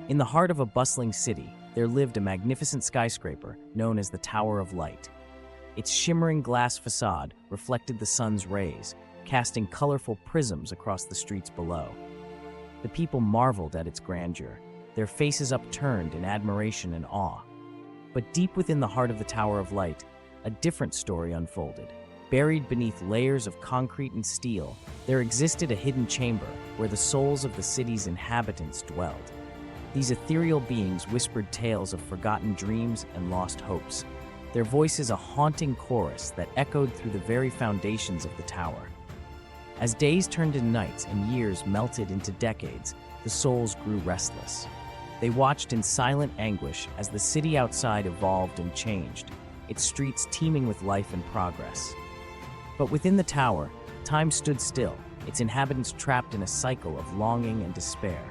In the heart of a bustling city, there lived a magnificent skyscraper known as the Tower of Light. Its shimmering glass facade reflected the sun's rays, casting colorful prisms across the streets below. The people marveled at its grandeur, their faces upturned in admiration and awe. But deep within the heart of the Tower of Light, a different story unfolded. Buried beneath layers of concrete and steel, there existed a hidden chamber where the souls of the city's inhabitants dwelled. These ethereal beings whispered tales of forgotten dreams and lost hopes, their voices a haunting chorus that echoed through the very foundations of the tower. As days turned into nights and years melted into decades, the souls grew restless. They watched in silent anguish as the city outside evolved and changed, its streets teeming with life and progress. But within the tower, time stood still, its inhabitants trapped in a cycle of longing and despair.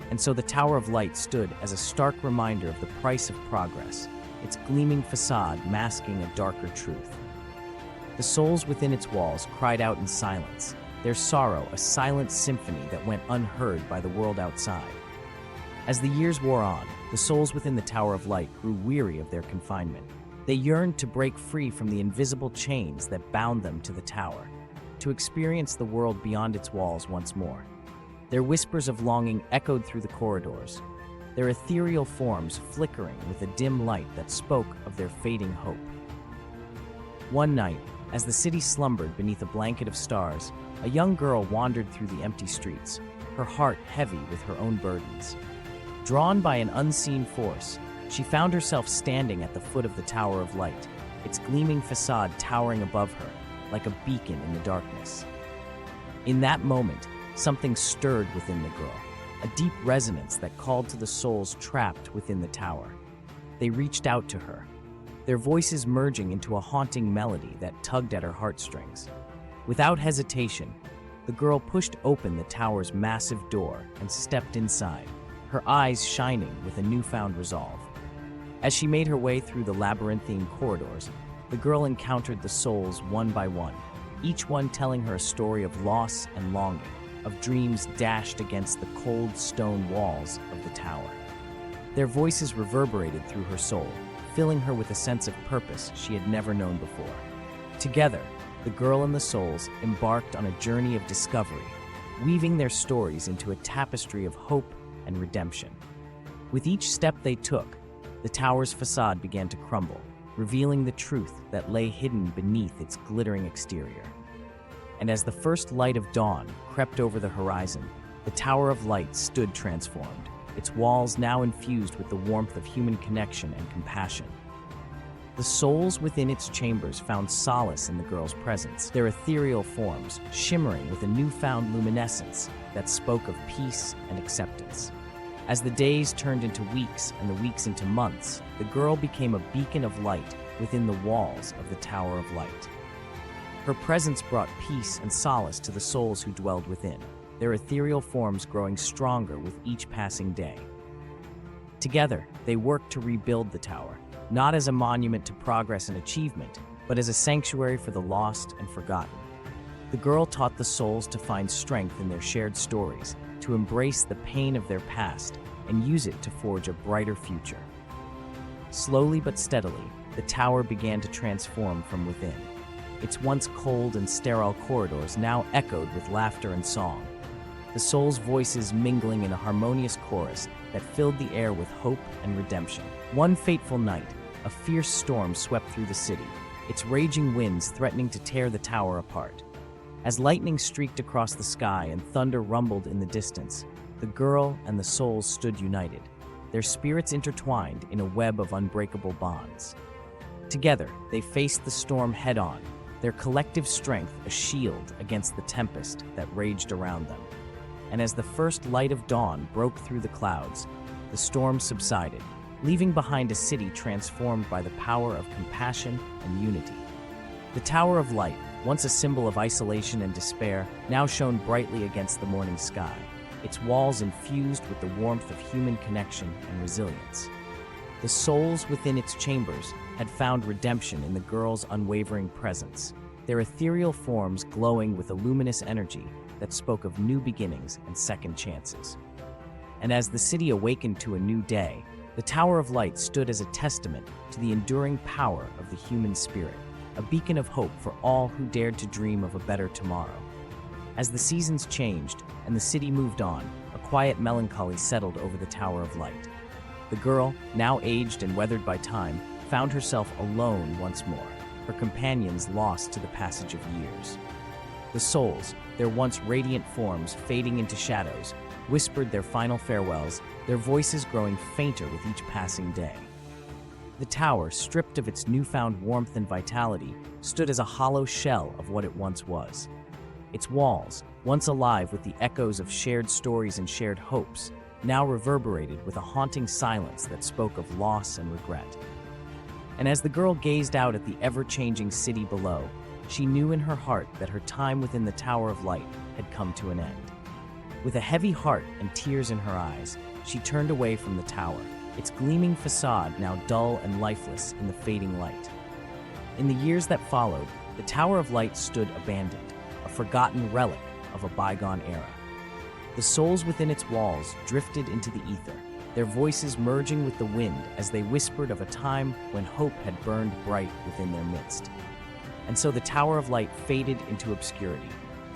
And so the Tower of Light stood as a stark reminder of the price of progress, its gleaming facade masking a darker truth. The souls within its walls cried out in silence, their sorrow a silent symphony that went unheard by the world outside. As the years wore on, the souls within the Tower of Light grew weary of their confinement. They yearned to break free from the invisible chains that bound them to the tower, to experience the world beyond its walls once more. Their whispers of longing echoed through the corridors, their ethereal forms flickering with a dim light that spoke of their fading hope. One night, as the city slumbered beneath a blanket of stars, a young girl wandered through the empty streets, her heart heavy with her own burdens. Drawn by an unseen force, she found herself standing at the foot of the Tower of Light, its gleaming facade towering above her, like a beacon in the darkness. In that moment, something stirred within the girl, a deep resonance that called to the souls trapped within the tower. They reached out to her, their voices merging into a haunting melody that tugged at her heartstrings. Without hesitation, the girl pushed open the tower's massive door and stepped inside, her eyes shining with a newfound resolve. As she made her way through the labyrinthine corridors, the girl encountered the souls one by one, each one telling her a story of loss and longing, of dreams dashed against the cold stone walls of the tower. Their voices reverberated through her soul, filling her with a sense of purpose she had never known before. Together, the girl and the souls embarked on a journey of discovery, weaving their stories into a tapestry of hope and redemption. With each step they took, the tower's facade began to crumble, revealing the truth that lay hidden beneath its glittering exterior. And as the first light of dawn crept over the horizon, the Tower of Light stood transformed, its walls now infused with the warmth of human connection and compassion. The souls within its chambers found solace in the girl's presence, their ethereal forms shimmering with a newfound luminescence that spoke of peace and acceptance. As the days turned into weeks and the weeks into months, the girl became a beacon of light within the walls of the Tower of Light. Her presence brought peace and solace to the souls who dwelled within, their ethereal forms growing stronger with each passing day. Together, they worked to rebuild the tower, not as a monument to progress and achievement, but as a sanctuary for the lost and forgotten. The girl taught the souls to find strength in their shared stories, to embrace the pain of their past, and use it to forge a brighter future. Slowly but steadily, the tower began to transform from within. Its once cold and sterile corridors now echoed with laughter and song, the souls' voices mingling in a harmonious chorus that filled the air with hope and redemption. One fateful night, a fierce storm swept through the city, its raging winds threatening to tear the tower apart. As lightning streaked across the sky and thunder rumbled in the distance, the girl and the souls stood united, their spirits intertwined in a web of unbreakable bonds. Together, they faced the storm head-on, their collective strength a shield against the tempest that raged around them. And as the first light of dawn broke through the clouds, the storm subsided, leaving behind a city transformed by the power of compassion and unity. The Tower of Light, once a symbol of isolation and despair, now shone brightly against the morning sky, its walls infused with the warmth of human connection and resilience. The souls within its chambers had found redemption in the girl's unwavering presence, their ethereal forms glowing with a luminous energy that spoke of new beginnings and second chances. and as the city awakened to a new day, the Tower of Light stood as a testament to the enduring power of the human spirit, a beacon of hope for all who dared to dream of a better tomorrow. As the seasons changed and the city moved on, a quiet melancholy settled over the Tower of Light. The girl, now aged and weathered by time, found herself alone once more, her companions lost to the passage of years. The souls, their once radiant forms fading into shadows, whispered their final farewells, their voices growing fainter with each passing day. The tower, stripped of its newfound warmth and vitality, stood as a hollow shell of what it once was. Its walls, once alive with the echoes of shared stories and shared hopes, now reverberated with a haunting silence that spoke of loss and regret. And as the girl gazed out at the ever-changing city below, she knew in her heart that her time within the Tower of Light had come to an end. With a heavy heart and tears in her eyes, she turned away from the tower, its gleaming facade now dull and lifeless in the fading light. In the years that followed, the Tower of Light stood abandoned, a forgotten relic of a bygone era. The souls within its walls drifted into the ether, their voices merging with the wind as they whispered of a time when hope had burned bright within their midst. And so the Tower of Light faded into obscurity,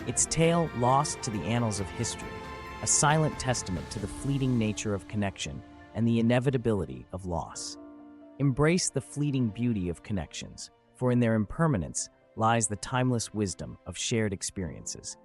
its tale lost to the annals of history, a silent testament to the fleeting nature of connection and the inevitability of loss. Embrace the fleeting beauty of connections, for in their impermanence lies the timeless wisdom of shared experiences.